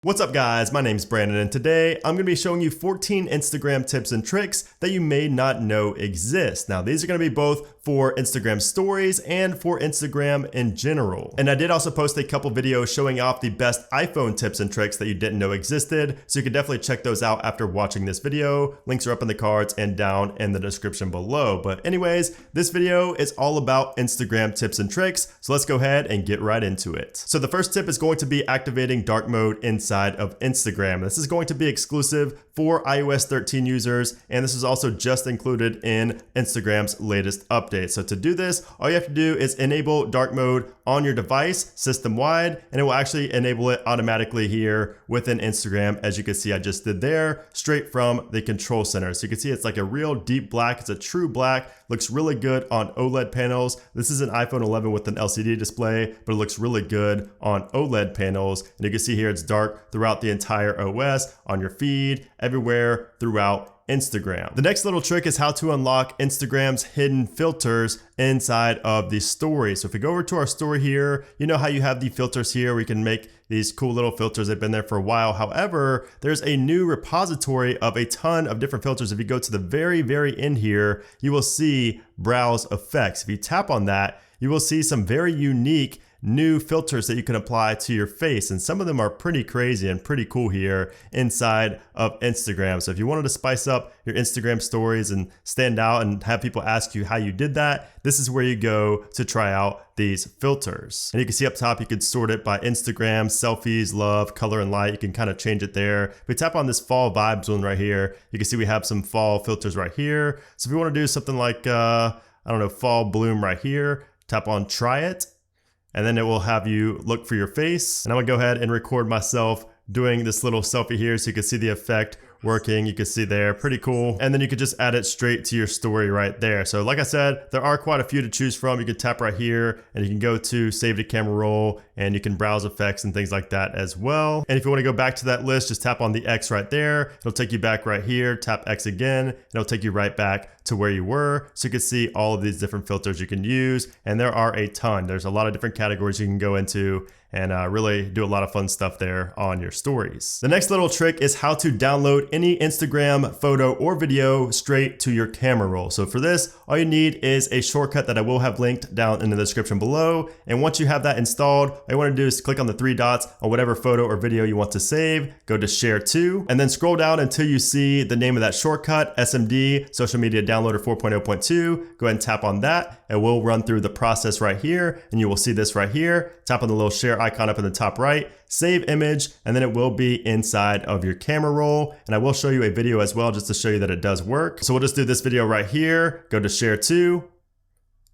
What's up guys, my name's Brandon and today I'm going to be showing you 14 Instagram tips and tricks that you may not know exist. Now these are going to be both for Instagram stories and for Instagram in general. And I did also post a couple videos showing off the best iPhone tips and tricks that you didn't know existed, so you can definitely check those out after watching this video. Links are up in the cards and down in the description below. But anyways, this video is all about Instagram tips and tricks, so let's go ahead and get right into it. So the first tip is going to be activating dark mode inside of Instagram. This is going to be exclusive for iOS 13 users, and this is also just included in Instagram's latest update. So to do this, all you have to do is enable dark mode on your device system-wide, and it will actually enable it automatically here within Instagram. As you can see, I just did there, straight from the control center. So you can see it's like a real deep black. It's a true black, looks really good on OLED panels. This is an iPhone 11 with an LCD display, but it looks really good on OLED panels. And you can see here it's dark throughout the entire OS, on your feed, everywhere throughout Instagram. The next little trick is how to unlock Instagram's hidden filters inside of the story. So if we go over to our story here, you know how you have the filters here. We can make these cool little filters. They've been there for a while. However, there's a new repository of a ton of different filters. If you go to the very end here, you will see browse effects. If you tap on that, you will see some very unique new filters that you can apply to your face, and some of them are pretty crazy and pretty cool here inside of Instagram. So if you wanted to spice up your Instagram stories and stand out and have people ask you how you did that, this is where you go to try out these filters. And you can see up top you could sort it by Instagram, selfies, love, color, and light. You can kind of change it there. If we tap on this fall vibes one right here, you can see we have some fall filters right here. So if you want to do something like I don't know, fall bloom right here, tap on try it, and then it will have you look for your face. And I'm gonna go ahead and record myself doing this little selfie here so you can see the effect working. You can see there, pretty cool. And then you could just add it straight to your story right there. So like I said, there are quite a few to choose from. You can tap right here and you can go to save to camera roll, and you can browse effects and things like that as well. And if you want to go back to that list, just tap on the X right there. It'll take you back right here, tap X again, and it'll take you right back to where you were. So you can see all of these different filters you can use, and there are a ton. There's a lot of different categories you can go into and really do a lot of fun stuff there on your stories. The next little trick is how to download any Instagram photo or video straight to your camera roll. So for this, all you need is a shortcut that I will have linked down in the description below. And once you have that installed, all you want to do is click on the three dots on whatever photo or video you want to save, go to share to, and then scroll down until you see the name of that shortcut, SMD, Social Media Downloader 4.0.2. Go ahead and tap on that, and we'll run through the process right here, and you will see this right here. Tap on the little share icon up in the top right, save image, and then it will be inside of your camera roll. And I will show you a video as well just to show you that it does work. So we'll just do this video right here, go to share to,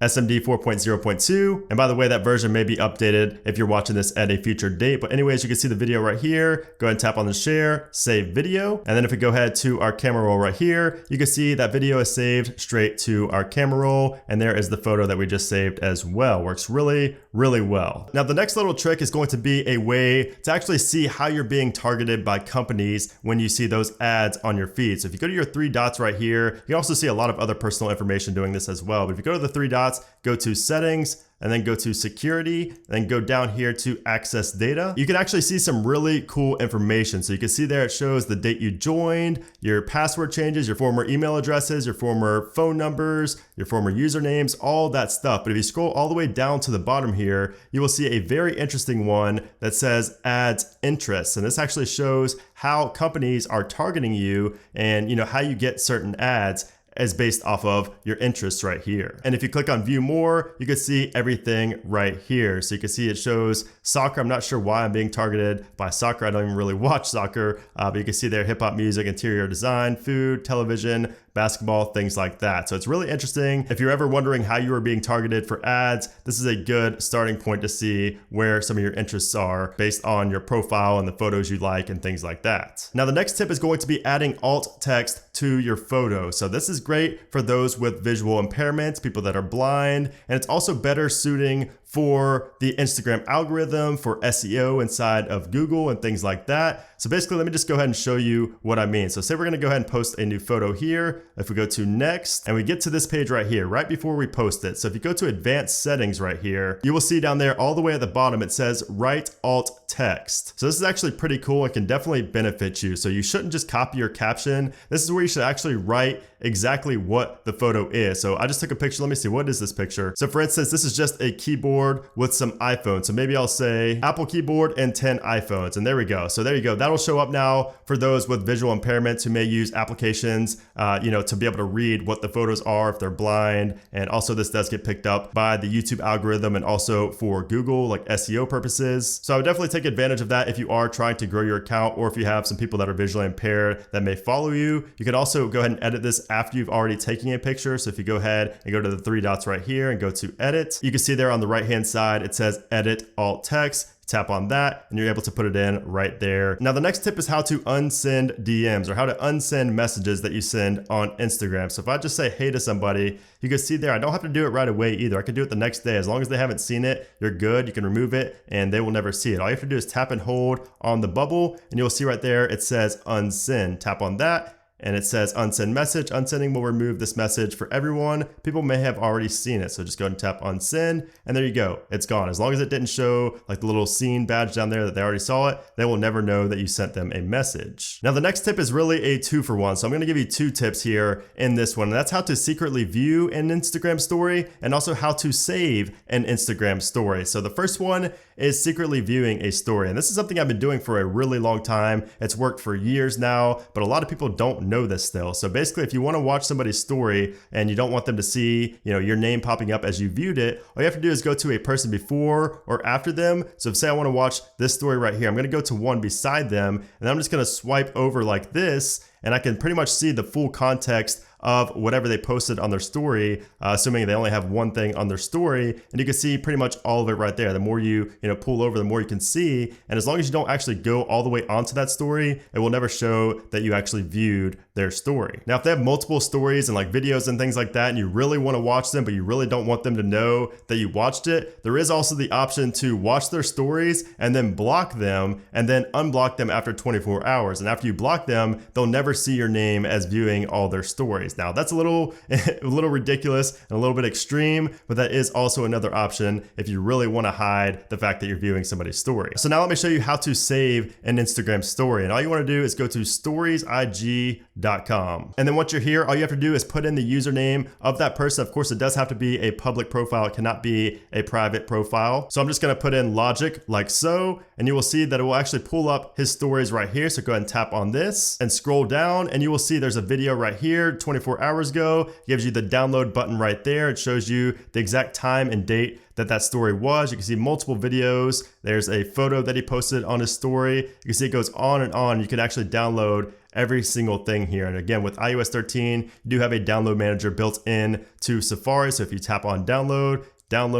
SMD 4.0.2. And by the way, that version may be updated if you're watching this at a future date. But anyways, you can see the video right here. Go ahead and tap on the share, save video. And then if we go ahead to our camera roll right here, you can see that video is saved straight to our camera roll. And there is the photo that we just saved as well. Works really well. Now, the next little trick is going to be a way to actually see how you're being targeted by companies when you see those ads on your feed. So if you go to your three dots right here, you can also see a lot of other personal information doing this as well. But if you go to the three dots, go to settings, and then go to security, and then go down here to access data. You can actually see some really cool information. So you can see there it shows the date you joined, your password changes, your former email addresses, your former phone numbers, your former usernames, all that stuff. But if you scroll all the way down to the bottom here, you will see a very interesting one that says ads interests. And this actually shows how companies are targeting you and how you get certain ads is based off of your interests right here. And if you click on view more, you can see everything right here. So you can see it shows soccer. I'm not sure why I'm being targeted by soccer. I don't even really watch soccer, but you can see there hip hop music, interior design, food, television, basketball, things like that. So it's really interesting. If you're ever wondering how you are being targeted for ads, this is a good starting point to see where some of your interests are based on your profile and the photos you like and things like that. Now, the next tip is going to be adding alt text to your photo. So this is great for those with visual impairments, people that are blind, and it's also better suiting for the Instagram algorithm, for SEO inside of Google and things like that. So basically, let me just go ahead and show you what I mean. So say we're gonna go ahead and post a new photo here. If we go to next, and we get to this page right here, right before we post it. So if you go to advanced settings right here, you will see down there all the way at the bottom, it says write alt text. So this is actually pretty cool and can definitely benefit you. So you shouldn't just copy your caption. This is where you should actually write exactly what the photo is. So I just took a picture. Let me see, what is this picture? So for instance, this is just a keyboard with some iPhones. So maybe I'll say Apple keyboard and 10 iPhones, and there we go. So there you go. That'll show up now for those with visual impairments who may use applications, to be able to read what the photos are if they're blind. And also this does get picked up by the YouTube algorithm and also for Google, like SEO purposes. So I would definitely take advantage of that if you are trying to grow your account, or if you have some people that are visually impaired that may follow you. You can also go ahead and edit this after you've already taken a picture. So if you go ahead and go to the three dots right here and go to edit, you can see there on the right hand side it says edit alt text. Tap on that and you're able to put it in right there. Now the next tip is how to unsend DMs, or how to unsend messages that you send on Instagram. So if I just say hey to somebody, you can see there I don't have to do it right away either. I can do it the next day. As long as they haven't seen it, you're good. You can remove it and they will never see it. All you have to do is tap and hold on the bubble and you'll see right there it says unsend. Tap on that and it says unsend message. Unsending will remove this message for everyone. People may have already seen it. So just go ahead and tap unsend and there you go. It's gone. As long as it didn't show like the little scene badge down there that they already saw it, they will never know that you sent them a message. Now the next tip is really a 2-for-1. So I'm going to give you 2 tips here in this one. And that's how to secretly view an Instagram story and also how to save an Instagram story. So the first one is secretly viewing a story. And this is something I've been doing for a really long time. It's worked for years now, but a lot of people don't know this still. So basically, if you want to watch somebody's story and you don't want them to see, your name popping up as you viewed it, all you have to do is go to a person before or after them. So if say I want to watch this story right here, I'm going to go to one beside them and I'm just going to swipe over like this, and I can pretty much see the full context of whatever they posted on their story, assuming they only have one thing on their story, and you can see pretty much all of it right there. The more you pull over, the more you can see, and as long as you don't actually go all the way onto that story, it will never show that you actually viewed their story. Now, if they have multiple stories and like videos and things like that, and you really want to watch them, but you really don't want them to know that you watched it, there is also the option to watch their stories and then block them and then unblock them after 24 hours. And after you block them, they'll never see your name as viewing all their stories. Now that's a little ridiculous and a little bit extreme, but that is also another option if you really want to hide the fact that you're viewing somebody's story. So now let me show you how to save an Instagram story. And all you want to do is go to storiesig.com. And then once you're here, all you have to do is put in the username of that person. Of course, it does have to be a public profile. It cannot be a private profile. So I'm just going to put in logic like so, and you will see that it will actually pull up his stories right here. So go ahead and tap on this and scroll down, and you will see there's a video right here 24 hours ago. It gives you the download button right there. It shows you the exact time and date that story was. You can see multiple videos. There's a photo that he posted on his story. You can see it goes on and on. You can actually download every single thing here. And again, with iOS 13, you do have a download manager built in to Safari. So if you tap on download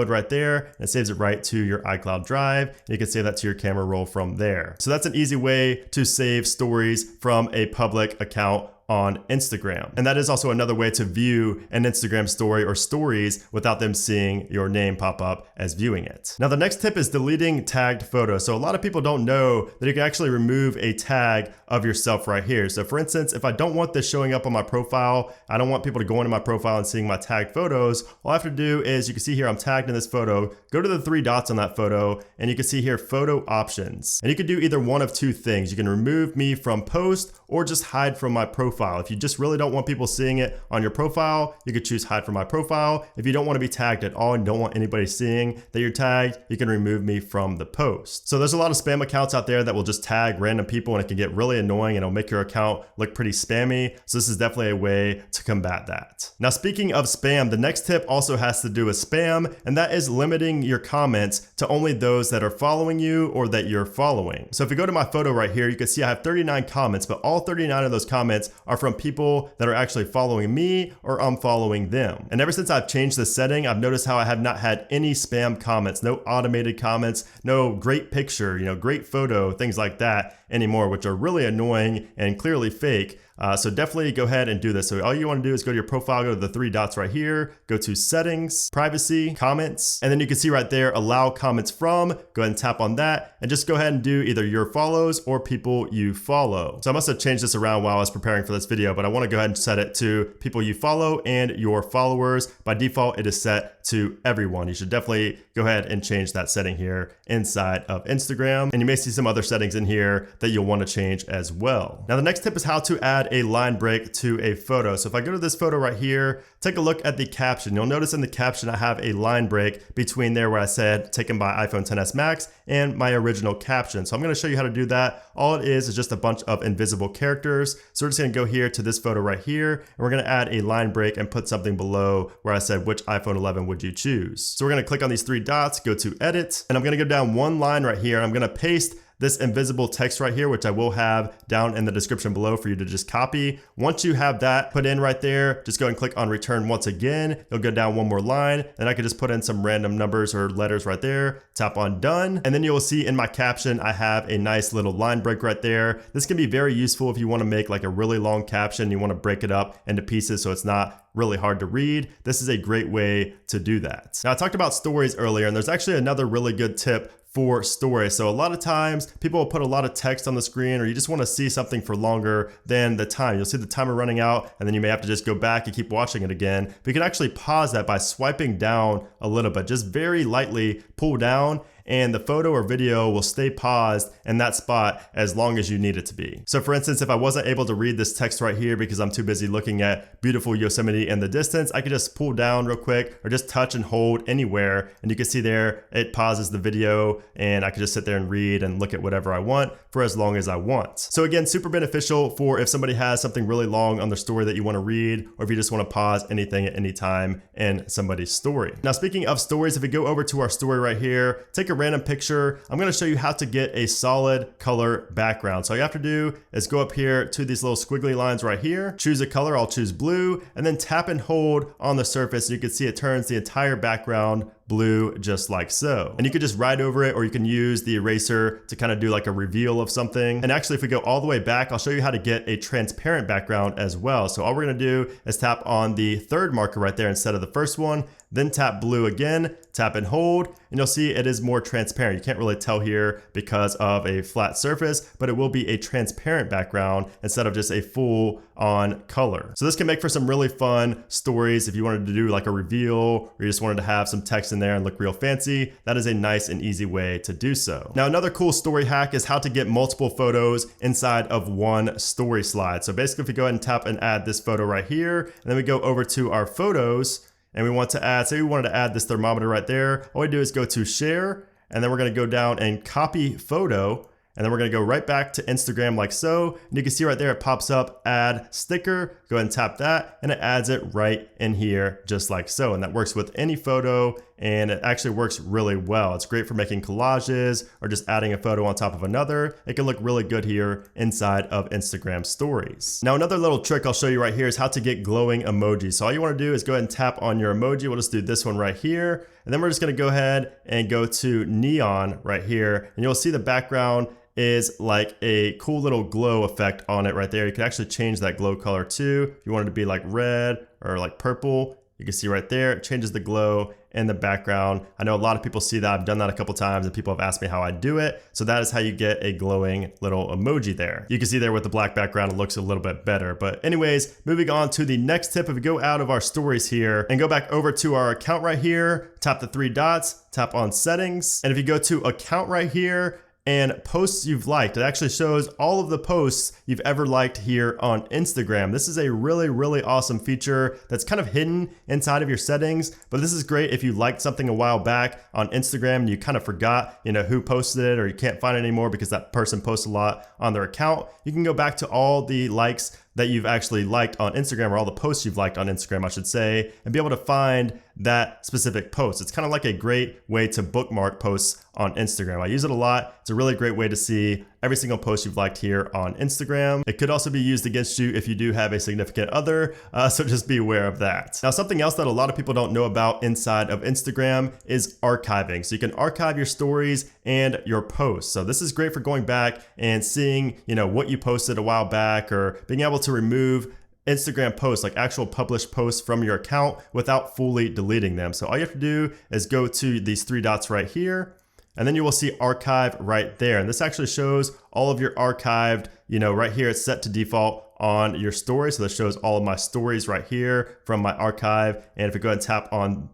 right there, and it saves it right to your iCloud Drive. And you can save that to your camera roll from there. So that's an easy way to save stories from a public account on Instagram. And that is also another way to view an Instagram story or stories without them seeing your name pop up as viewing it. Now the next tip is deleting tagged photos. So a lot of people don't know that you can actually remove a tag of yourself right here. So for instance, if I don't want this showing up on my profile, I don't want people to go into my profile and seeing my tagged photos, all I have to do is, you can see here I'm tagged in this photo, go to the 3 dots on that photo, and you can see here photo options. And you can do either one of 2 things. You can remove me from post or just hide from my profile. If you just really don't want people seeing it on your profile, you could choose hide from my profile. If you don't want to be tagged at all and don't want anybody seeing that you're tagged, you can remove me from the post. So there's a lot of spam accounts out there that will just tag random people, and it can get really annoying and it'll make your account look pretty spammy. So this is definitely a way to combat that. Now, speaking of spam, the next tip also has to do with spam, and that is limiting your comments to only those that are following you or that you're following. So if you go to my photo right here, you can see I have 39 comments, but all 39 of those comments are from people that are actually following me or I'm following them. And ever since I've changed this setting, I've noticed how I have not had any spam comments, no automated comments, no great picture, great photo, things like that. anymore, which are really annoying and clearly fake. So definitely go ahead and do this. So all you want to do is go to your profile, go to the three dots right here, go to settings, privacy, comments, and then you can see right there, allow comments from, go ahead and tap on that and just go ahead and do either your follows or people you follow. So I must have changed this around while I was preparing for this video, but I want to go ahead and set it to people you follow and your followers. By default, it is set to everyone. You should definitely go ahead and change that setting here inside of Instagram. And you may see some other settings in here that you'll want to change as well. Now, the next tip is how to add a line break to a photo. So if I go to this photo right here, take a look at the caption. You'll notice in the caption, I have a line break between there where I said taken by iPhone XS Max and my original caption. So I'm going to show you how to do that. All it is just a bunch of invisible characters. So we're just going to go here to this photo right here, and we're going to add a line break and put something below where I said, which iPhone 11 would you choose? So we're going to click on these three dots, go to edit, and I'm going to go down one line right here, and I'm going to paste this invisible text right here, which I will have down in the description below for you to just copy. Once you have that put in right there, just go and click on return once again. You'll go down one more line, and I could just put in some random numbers or letters right there, tap on done. And then you'll see in my caption, I have a nice little line break right there. This can be very useful if you want to make like a really long caption. You want to break it up into pieces so it's not really hard to read. This is a great way to do that. Now, I talked about stories earlier, and there's actually another really good tip for stories. So a lot of times people will put a lot of text on the screen, or you just want to see something for longer than the time. You'll see the timer running out, and then you may have to just go back and keep watching it again. But you can actually pause that by swiping down a little bit, just very lightly pull down, and the photo or video will stay paused in that spot as long as you need it to be. So for instance, if I wasn't able to read this text right here because I'm too busy looking at beautiful Yosemite in the distance, I could just pull down real quick or just touch and hold anywhere. And you can see there, it pauses the video, and I could just sit there and read and look at whatever I want for as long as I want. So again, super beneficial for if somebody has something really long on their story that you want to read, or if you just want to pause anything at any time in somebody's story. Now, speaking of stories, if we go over to our story right here, take a random picture. I'm going to show you how to get a solid color background. So all you have to do is go up here to these little squiggly lines right here, choose a color, I'll choose blue, and then tap and hold on the surface. And you can see it turns the entire background blue just like so. And you could just write over it, or you can use the eraser to kind of do like a reveal of something. And actually, if we go all the way back, I'll show you how to get a transparent background as well. So all we're going to do is tap on the third marker right there instead of the first one, then tap blue again, tap and hold, and you'll see it is more transparent. You can't really tell here because of a flat surface, but it will be a transparent background instead of just a full on color. So this can make for some really fun stories. If you wanted to do like a reveal, or you just wanted to have some text in there and look real fancy, that is a nice and easy way to do so. Now, another cool story hack is how to get multiple photos inside of one story slide. So basically, if we go ahead and tap and add this photo right here, and then we go over to our photos, and we want to add, say we wanted to add this thermometer right there, all we do is go to share, and then we're going to go down and copy photo, and then we're going to go right back to Instagram like so. And you can see right there, it pops up, add sticker. Go ahead and tap that, and it adds it right in here just like so. And that works with any photo, and it actually works really well. It's great for making collages or just adding a photo on top of another. It can look really good here inside of Instagram stories. Now, another little trick I'll show you right here is how to get glowing emojis. So all you want to do is go ahead and tap on your emoji. We'll just do this one right here. And then we're just going to go ahead and go to neon right here, and you'll see the background is like a cool little glow effect on it right there. You can actually change that glow color too. If you wanted to be like red or like purple, you can see right there, it changes the glow in the background. I know a lot of people see that. I've done that a couple times, and people have asked me how I do it. So that is how you get a glowing little emoji there. You can see there with the black background, it looks a little bit better. But anyways, moving on to the next tip. If we go out of our stories here and go back over to our account right here, tap the three dots, tap on settings. And if you go to account right here, and posts you've liked, it actually shows all of the posts you've ever liked here on Instagram. This is a really, really awesome feature that's kind of hidden inside of your settings, but this is great if you liked something a while back on Instagram and you kind of forgot, who posted it, or you can't find it anymore because that person posts a lot on their account. You can go back to all the likes that you've actually liked on Instagram, or all the posts you've liked on Instagram, I should say, and be able to find that specific post. It's kind of like a great way to bookmark posts on Instagram. I use it a lot. It's a really great way to see every single post you've liked here on Instagram. It could also be used against you if you do have a significant other, so just be aware of that. Now, something else that a lot of people don't know about inside of Instagram is archiving. So you can archive your stories and your posts. So this is great for going back and seeing, what you posted a while back, or being able to remove Instagram posts, like actual published posts from your account without fully deleting them. So all you have to do is go to these three dots right here, and then you will see archive right there. And this actually shows all of your archived, right here it's set to default on your story. So this shows all of my stories right here from my archive. And if you go ahead and tap on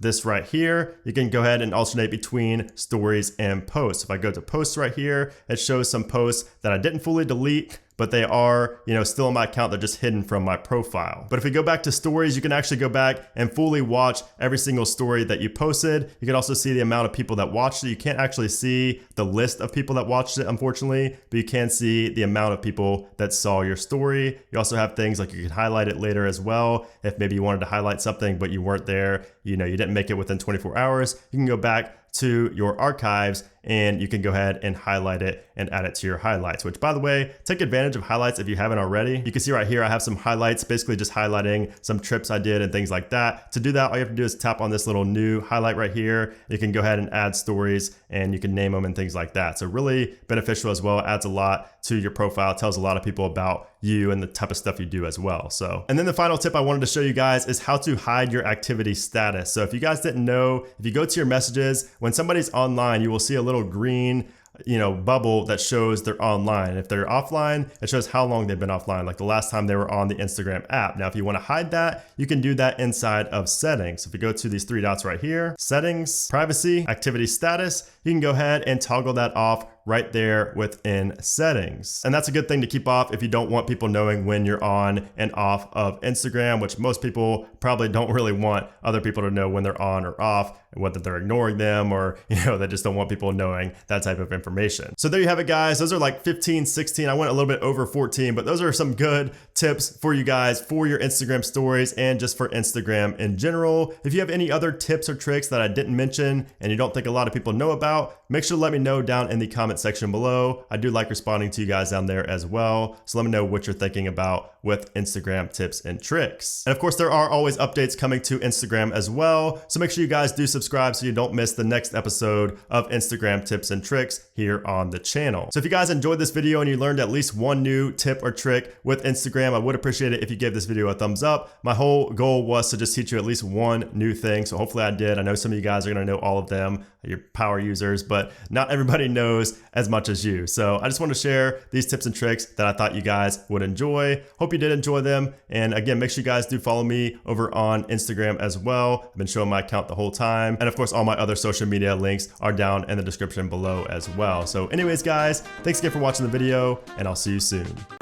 this right here, you can go ahead and alternate between stories and posts. If I go to posts right here, it shows some posts that I didn't fully delete, but they are, still in my account. They're just hidden from my profile. But if we go back to stories, you can actually go back and fully watch every single story that you posted. You can also see the amount of people that watched it. You can't actually see the list of people that watched it, unfortunately, but you can see the amount of people that saw your story. You also have things like you can highlight it later as well. If maybe you wanted to highlight something, but you weren't there, you didn't make it within 24 hours, you can go back to your archives and you can go ahead and highlight it and add it to your highlights, which, by the way, take advantage of highlights if you haven't already. You can see right here, I have some highlights, basically just highlighting some trips I did and things like that. To do that, all you have to do is tap on this little new highlight right here. You can go ahead and add stories and you can name them and things like that. So really beneficial as well. It adds a lot to your profile, tells a lot of people about you and the type of stuff you do as well. And then the final tip I wanted to show you guys is how to hide your activity status. So if you guys didn't know, if you go to your messages, when somebody's online, you will see a little green bubble that shows they're online. If they're offline, it shows how long they've been offline, like the last time they were on the Instagram app. Now, if you want to hide that, you can do that inside of settings. If you go to these three dots right here, settings, privacy, activity status, you can go ahead and toggle that off right there within settings. And that's a good thing to keep off if you don't want people knowing when you're on and off of Instagram, which most people probably don't really want other people to know when they're on or off, whether they're ignoring them or, they just don't want people knowing that type of information. So there you have it, guys. Those are like 15, 16. I went a little bit over 14, but those are some good tips for you guys for your Instagram stories and just for Instagram in general. If you have any other tips or tricks that I didn't mention and you don't think a lot of people know about, make sure to let me know down in the comment section below. I do like responding to you guys down there as well. So let me know what you're thinking about with Instagram tips and tricks. And of course, there are always updates coming to Instagram as well. So make sure you guys do subscribe so you don't miss the next episode of Instagram tips and tricks here on the channel. So if you guys enjoyed this video and you learned at least one new tip or trick with Instagram, I would appreciate it if you gave this video a thumbs up. My whole goal was to just teach you at least one new thing. So hopefully I did. I know some of you guys are going to know all of them, your power users, but not everybody knows as much as you. So I just want to share these tips and tricks that I thought you guys would enjoy. Hope you did enjoy them. And again, make sure you guys do follow me over on Instagram as well. I've been showing my account the whole time. And of course, all my other social media links are down in the description below as well. So anyways, guys, thanks again for watching the video and I'll see you soon.